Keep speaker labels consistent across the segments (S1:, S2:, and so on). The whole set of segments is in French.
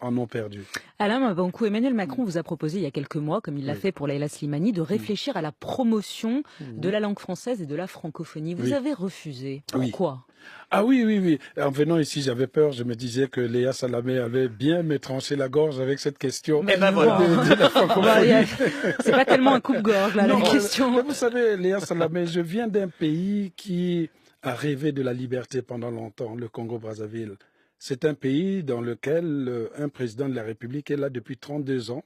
S1: en ont perdu.
S2: Alain Mabanckou, Emmanuel Macron vous a proposé il y a quelques mois, comme il l'a fait pour Leïla Slimani, de réfléchir à la promotion de la langue française et de la francophonie. Vous avez refusé. Pourquoi?
S1: Ah oui, oui, oui. En venant ici, j'avais peur. Je me disais que Léa Salamé allait bien me trancher la gorge avec cette question.
S2: Mais ben voilà.
S1: De la francophonie.
S2: C'est pas tellement un coupe-gorge, là, la question.
S1: Mais vous savez, Léa Salamé, je viens d'un pays qui a rêvé de la liberté pendant longtemps, le Congo-Brazzaville. C'est un pays dans lequel un président de la République est là depuis 32 ans,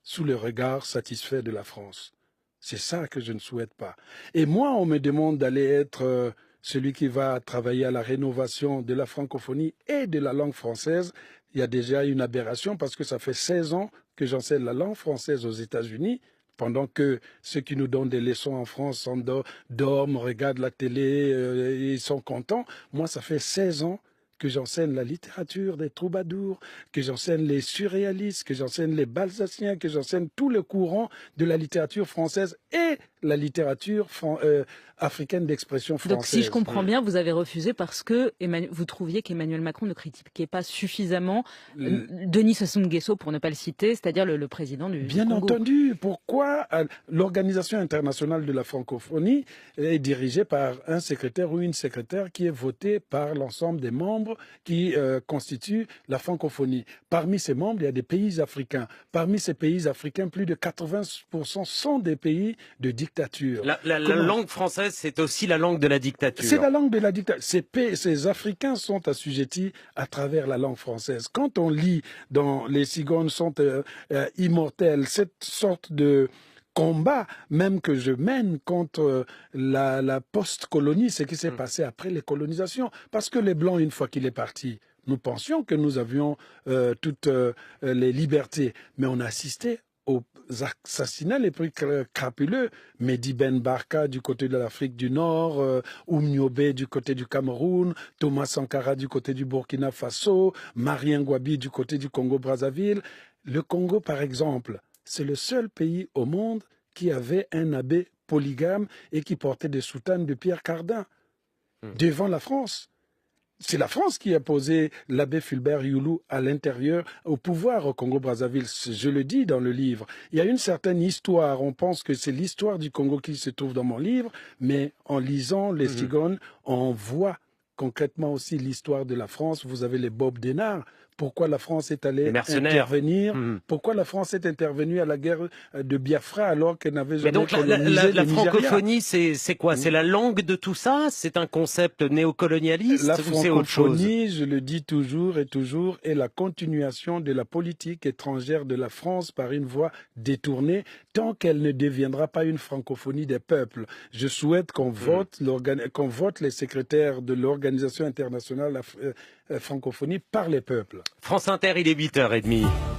S1: sous le regard satisfait de la France. C'est ça que je ne souhaite pas. Et moi, on me demande d'aller être celui qui va travailler à la rénovation de la francophonie et de la langue française. Il y a déjà une aberration parce que ça fait 16 ans que j'enseigne la langue française aux États-Unis, pendant que ceux qui nous donnent des leçons en France dorment, regardent la télé, ils sont contents. Moi, ça fait 16 ans que j'enseigne la littérature des troubadours, que j'enseigne les surréalistes, que j'enseigne les balsaciens, que j'enseigne tout le courant de la littérature française et la littérature africaine d'expression française.
S2: Donc si je comprends bien, vous avez refusé parce que vous trouviez qu'Emmanuel Macron ne critiquait pas suffisamment Denis Sassou Nguesso, pour ne pas le citer, c'est-à-dire le président du Congo.
S1: Bien entendu. Pourquoi l'Organisation internationale de la francophonie est dirigée par un secrétaire ou une secrétaire qui est votée par l'ensemble des membres qui constituent la francophonie. Parmi ces membres, il y a des pays africains. Parmi ces pays africains, plus de 80% sont des pays de dictature.
S3: La langue française, c'est aussi la langue de la dictature.
S1: C'est la langue de la dictature. Ces Africains sont assujettis à travers la langue française. Quand on lit dans Les Cigognes sont immortels, cette sorte de combat même que je mène contre la post-colonie, ce qui s'est passé après les colonisations. Parce que les Blancs, une fois qu'il est parti, nous pensions que nous avions toutes les libertés, mais on a assisté aux assassinats les plus crapuleux. Mehdi Ben Barka du côté de l'Afrique du Nord, Oumniobé du côté du Cameroun, Thomas Sankara du côté du Burkina Faso, Marien Ngouabi du côté du Congo-Brazzaville. Le Congo, par exemple, c'est le seul pays au monde qui avait un abbé polygame et qui portait des soutanes de Pierre Cardin devant la France. C'est la France qui a posé l'abbé Fulbert Youlou à l'intérieur, au pouvoir au Congo-Brazzaville. Je le dis dans le livre. Il y a une certaine histoire. On pense que c'est l'histoire du Congo qui se trouve dans mon livre, mais en lisant Les Cigognes, on voit concrètement aussi l'histoire de la France. Vous avez les Bob Denard. Pourquoi la France est allée intervenir Pourquoi la France est intervenue à la guerre de Biafra alors qu'elle n'avait jamais colonisé
S3: la francophonie, c'est quoi? C'est la langue de tout ça? C'est un concept néocolonialiste?
S1: La
S3: ou c'est autre chose?
S1: francophonie, je le dis toujours et toujours, est la continuation de la politique étrangère de la France par une voie détournée, tant qu'elle ne deviendra pas une francophonie des peuples. Je souhaite qu'on vote les secrétaires de l'Organisation internationale francophonie par les peuples.
S3: France Inter, il est 8h30.